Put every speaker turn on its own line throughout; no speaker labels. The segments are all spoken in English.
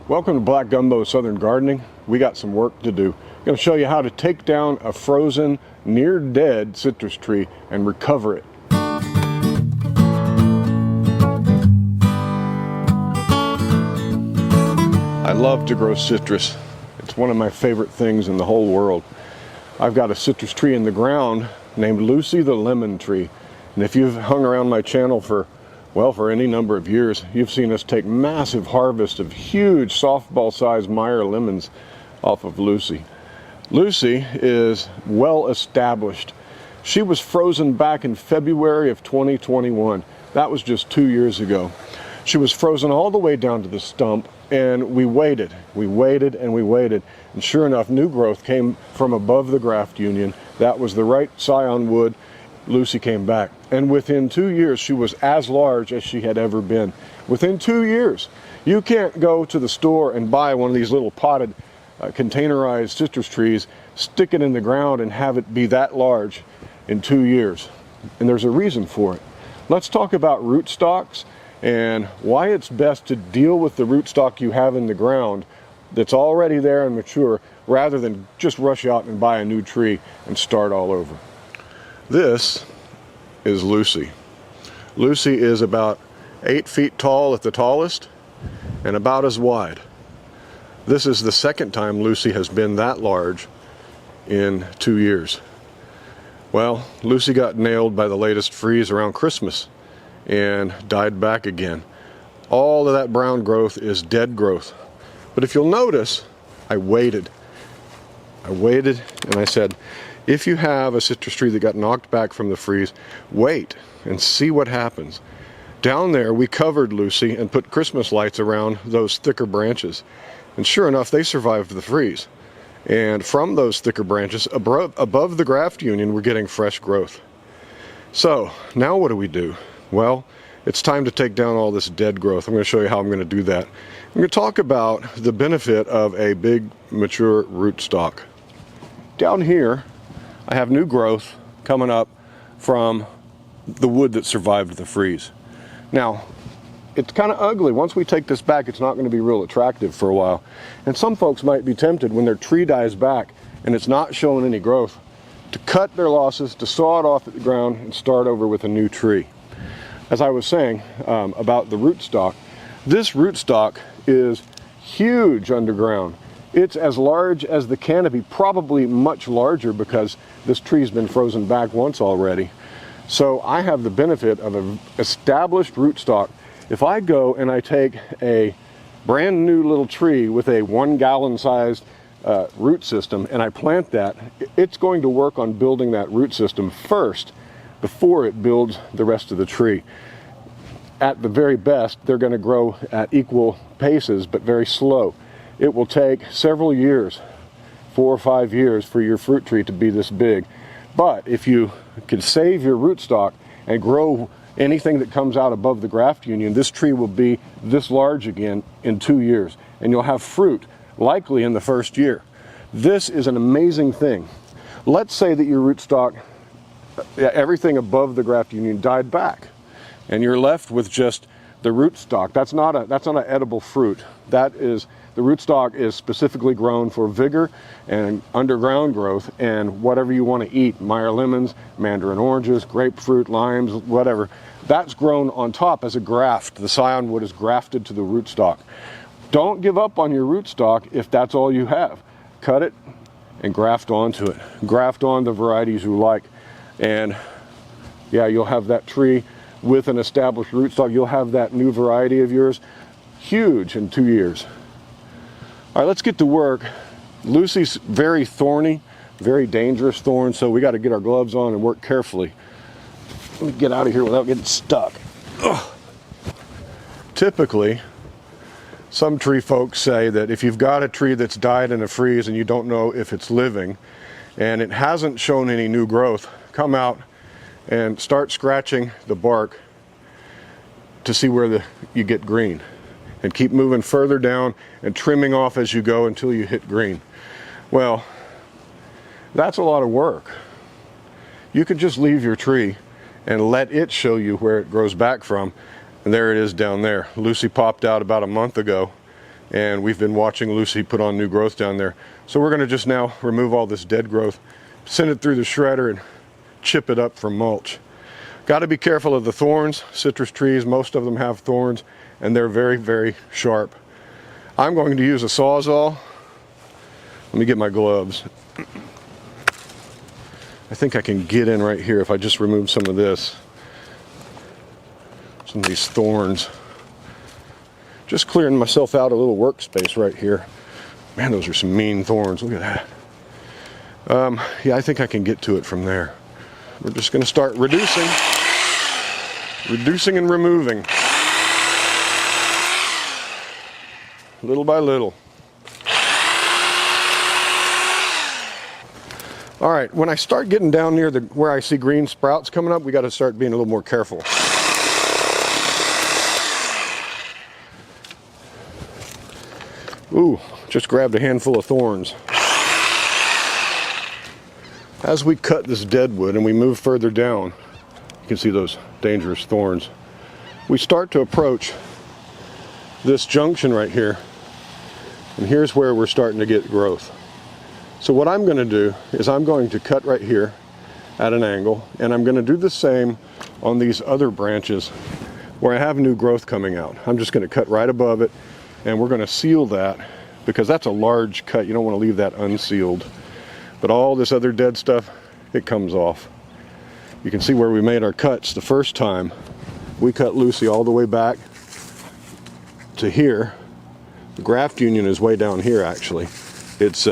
Welcome to Black Gumbo Southern Gardening. We got some work to do. I'm going to show you how to take down a frozen, near dead citrus tree and recover it. I love to grow citrus. It's one of my favorite things in the whole world. I've got a citrus tree in the ground named Lucy the lemon tree. And if you've hung around my channel for any number of years, you've seen us take massive harvests of huge softball-sized Meyer lemons off of Lucy. Lucy is well established. She was frozen back in February of 2021. That was just 2 years ago. She was frozen all the way down to the stump, and we waited. We waited and we waited. And sure enough, new growth came from above the graft union. That was the right scion wood. Lucy came back, and within 2 years she was as large as she had ever been. Within 2 years. You can't go to the store and buy one of these little potted containerized citrus trees, stick it in the ground and have it be that large in 2 years. And there's a reason for it. Let's talk about rootstocks and why it's best to deal with the rootstock you have in the ground that's already there and mature, rather than just rush out and buy a new tree and start all over. This is Lucy. Lucy is about 8 feet tall at the tallest and about as wide. This is the second time Lucy has been that large in 2 years. Well, Lucy got nailed by the latest freeze around Christmas and died back again. All of that brown growth is dead growth. But if you'll notice, I waited and I said, if you have a citrus tree that got knocked back from the freeze, wait and see what happens. Down there we covered Lucy and put Christmas lights around those thicker branches. And sure enough, they survived the freeze. And from those thicker branches, above the graft union, we're getting fresh growth. So now what do? Well, it's time to take down all this dead growth. I'm going to show you how I'm going to do that. I'm going to talk about the benefit of a big mature rootstock. Down here, I have new growth coming up from the wood that survived the freeze. Now, it's kind of ugly. Once we take this back, it's not going to be real attractive for a while. And some folks might be tempted when their tree dies back and it's not showing any growth to cut their losses, to saw it off at the ground and start over with a new tree. As I was saying about the rootstock, this rootstock is huge underground. It's as large as the canopy, probably much larger because this tree's been frozen back once already. So I have the benefit of an established rootstock. If I go and I take a brand new little tree with a 1 gallon sized root system and I plant that, it's going to work on building that root system first before it builds the rest of the tree. At the very best, they're going to grow at equal paces, but very slow. It will take several years, 4 or 5 years, for your fruit tree to be this big. But if you can save your rootstock and grow anything that comes out above the graft union, this tree will be this large again in 2 years. And you'll have fruit, likely in the first year. This is an amazing thing. Let's say that your rootstock, everything above the graft union died back, and you're left with just the rootstock. That's not an edible fruit. The rootstock is specifically grown for vigor and underground growth and whatever you want to eat. Meyer lemons, mandarin oranges, grapefruit, limes, whatever. That's grown on top as a graft. The scion wood is grafted to the rootstock. Don't give up on your rootstock if that's all you have. Cut it and graft onto it. Graft on the varieties you like. And yeah, you'll have that tree with an established rootstock. You'll have that new variety of yours huge in 2 years. All right, let's get to work. Lucy's very thorny, very dangerous thorn, so we got to get our gloves on and work carefully. Let me get out of here without getting stuck. Ugh. Typically, some tree folks say that if you've got a tree that's died in a freeze and you don't know if it's living and it hasn't shown any new growth, come out and start scratching the bark to see where you get green. And keep moving further down and trimming off as you go until you hit green. Well, that's a lot of work. You could just leave your tree and let it show you where it grows back from. And there it is down there. Lucy popped out about a month ago and we've been watching Lucy put on new growth down there. So we're going to just now remove all this dead growth, send it through the shredder, and chip it up for mulch. Got to be careful of the thorns. Citrus trees, most of them have thorns, and they're very, very sharp. I'm going to use a Sawzall. Let me get my gloves. I think I can get in right here if I just remove some of this. Some of these thorns. Just clearing myself out a little workspace right here. Man, those are some mean thorns. Look at that. Yeah, I think I can get to it from there. We're just going to start reducing and removing. Little by little. All right, when I start getting down near where I see green sprouts coming up, we got to start being a little more careful. Ooh, just grabbed a handful of thorns. As we cut this dead wood and we move further down, you can see those dangerous thorns. We start to approach this junction right here, and here's where we're starting to get growth. So what I'm going to do is I'm going to cut right here at an angle, and I'm going to do the same on these other branches where I have new growth coming out. I'm just going to cut right above it, and we're going to seal that because that's a large cut. You don't want to leave that unsealed. But all this other dead stuff, it comes off. You can see where we made our cuts the first time. We cut Lucy all the way back to here. The graft union is way down here actually. It's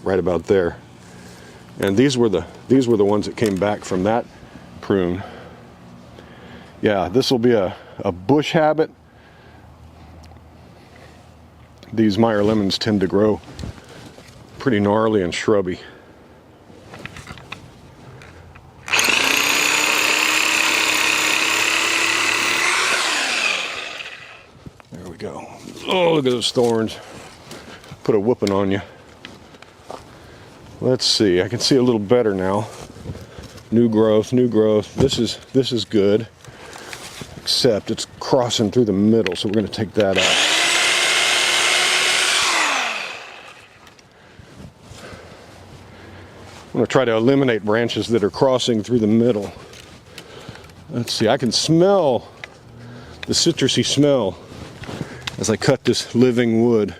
right about there. And these were the ones that came back from that prune. Yeah, this will be a bush habit. These Meyer lemons tend to grow pretty gnarly and shrubby. There we go. Oh, look at those thorns. Put a whooping on you. Let's see, I can see a little better now. New growth, new growth. This is good, except it's crossing through the middle, so we're going to take that out. I'm going to try to eliminate branches that are crossing through the middle. Let's see, I can smell the citrusy smell as I cut this living wood.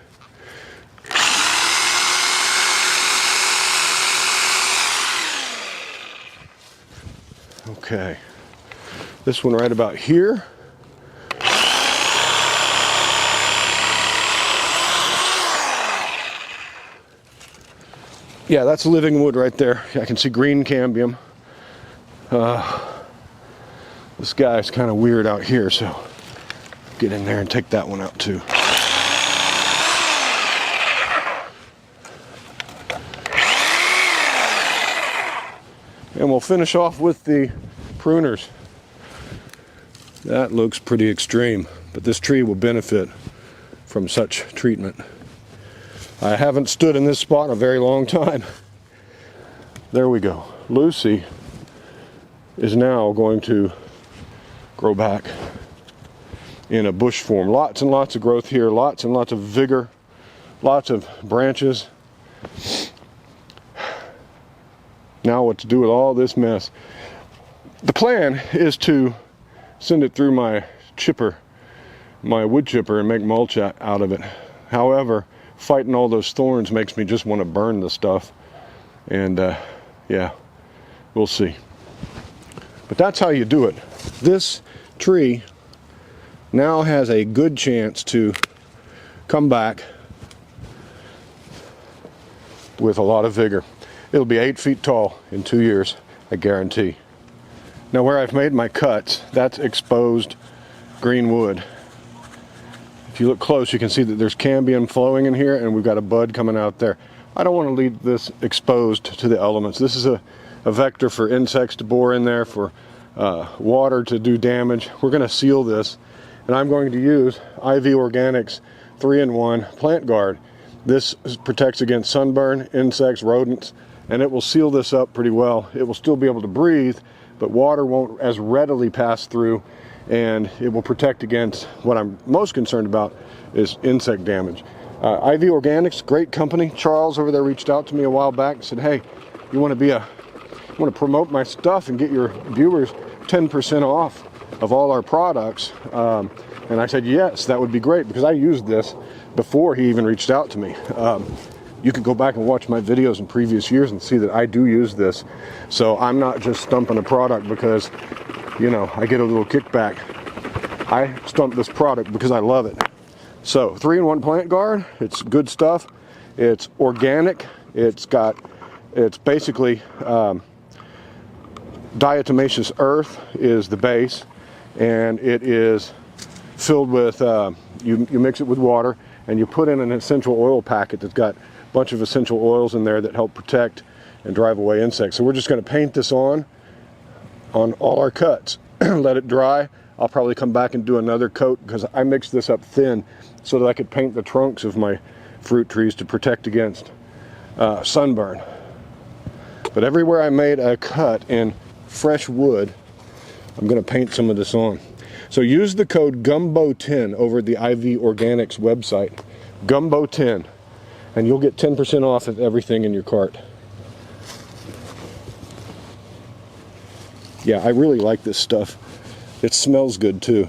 Okay, this one right about here. Yeah, that's living wood right there. I can see green cambium. This guy's kind of weird out here, so get in there and take that one out too. And we'll finish off with the pruners. That looks pretty extreme, but this tree will benefit from such treatment. I haven't stood in this spot in a very long time. There we go. Lucy is now going to grow back in a bush form. Lots and lots of growth here, lots and lots of vigor, lots of branches. Now what to do with all this mess? The plan is to send it through my chipper, my wood chipper, and make mulch out of it. However, fighting all those thorns makes me just want to burn the stuff. And yeah, we'll see. But that's how you do it. This tree now has a good chance to come back with a lot of vigor. It'll be 8 feet tall in 2 years, I guarantee. Now where I've made my cuts, that's exposed green wood. If you look close, you can see that there's cambium flowing in here, and we've got a bud coming out there. I don't want to leave this exposed to the elements. This is a vector for insects to bore in there, for water to do damage. We're going to seal this, and I'm going to use IV Organics 3-in-1 Plant Guard. This protects against sunburn, insects, rodents, and it will seal this up pretty well. It will still be able to breathe, but water won't as readily pass through, and it will protect against what I'm most concerned about is insect damage. IV Organics, great company. Charles over there reached out to me a while back and said, hey, you want to promote my stuff and get your viewers 10% off of all our products? And I said, yes, that would be great, because I used this before he even reached out to me. You could go back and watch my videos in previous years and see that I do use this. So I'm not just stumping a product because, you know, I get a little kickback. I stump this product because I love it. So 3-in-1 plant guard, it's good stuff. It's organic. It's basically diatomaceous earth is the base, and it is filled with, you mix it with water, and you put in an essential oil packet that's got a bunch of essential oils in there that help protect and drive away insects. So we're just going to paint this on all our cuts, let it dry. I'll probably come back and do another coat, because I mixed this up thin so that I could paint the trunks of my fruit trees to protect against sunburn. But everywhere I made a cut in fresh wood, I'm going to paint some of this on. So use the code GUMBO10 over at the IV Organics website, GUMBO10, and you'll get 10% off of everything in your cart. Yeah, I really like this stuff. It smells good too.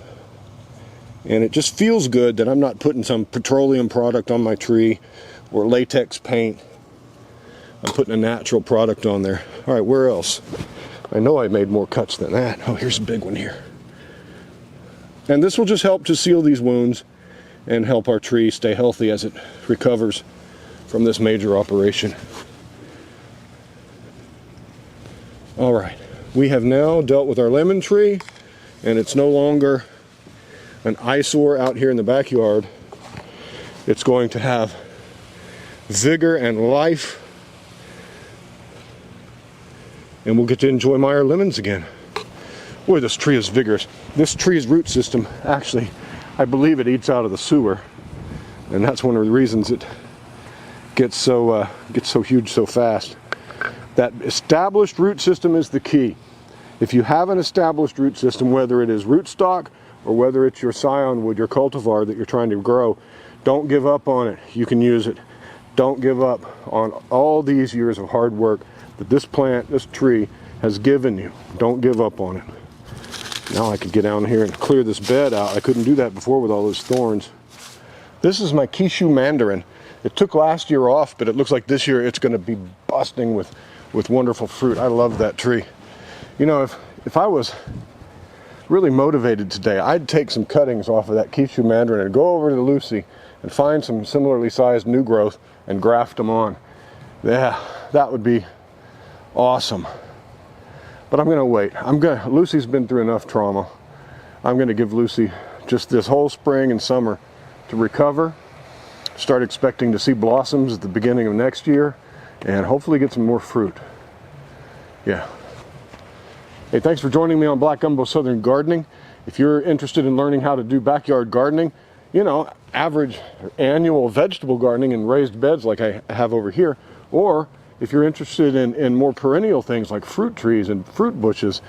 And it just feels good that I'm not putting some petroleum product on my tree or latex paint. I'm putting a natural product on there. All right, where else? I know I made more cuts than that. Oh, here's a big one here. And this will just help to seal these wounds and help our tree stay healthy as it recovers from this major operation. All right, we have now dealt with our lemon tree, and it's no longer an eyesore out here in the backyard. It's going to have vigor and life, and we'll get to enjoy Meyer lemons again. Boy, this tree is vigorous. This tree's root system, actually, I believe it eats out of the sewer, and that's one of the reasons it gets so huge so fast. That established root system is the key. If you have an established root system, whether it is rootstock or whether it's your scion wood, your cultivar that you're trying to grow, don't give up on it. You can use it. Don't give up on all these years of hard work that this plant, this tree, has given you. Don't give up on it. Now I could get down here and clear this bed out. I couldn't do that before with all those thorns. This is my Kishu mandarin. It took last year off, but it looks like this year it's going to be busting with wonderful fruit. I love that tree. You know, if I was really motivated today, I'd take some cuttings off of that Kishu mandarin and go over to Lucy and find some similarly sized new growth and graft them on. Yeah, that would be awesome. But I'm going to wait. Lucy's been through enough trauma. I'm going to give Lucy just this whole spring and summer to recover, start expecting to see blossoms at the beginning of next year, and hopefully get some more fruit. Yeah. Hey, thanks for joining me on Black Gumbo Southern Gardening. If you're interested in learning how to do backyard gardening, you know, average annual vegetable gardening in raised beds like I have over here, or if you're interested in more perennial things like fruit trees and fruit bushes,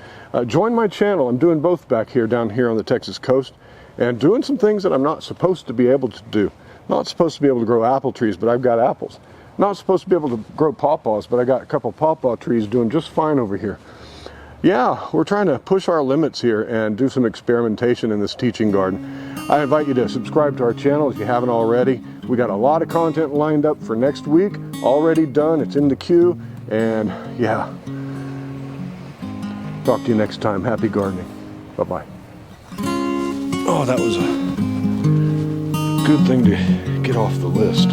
join my channel. I'm doing both back here, down here on the Texas coast, and doing some things that I'm not supposed to be able to do. Not supposed to be able to grow apple trees, but I've got apples. Not supposed to be able to grow pawpaws, but I got a couple pawpaw trees doing just fine over here. Yeah, we're trying to push our limits here and do some experimentation in this teaching garden. I invite you to subscribe to our channel if you haven't already. We got a lot of content lined up for next week, already done, it's in the queue, and yeah. Talk to you next time. Happy gardening. Bye-bye. Oh, that was a good thing to get off the list.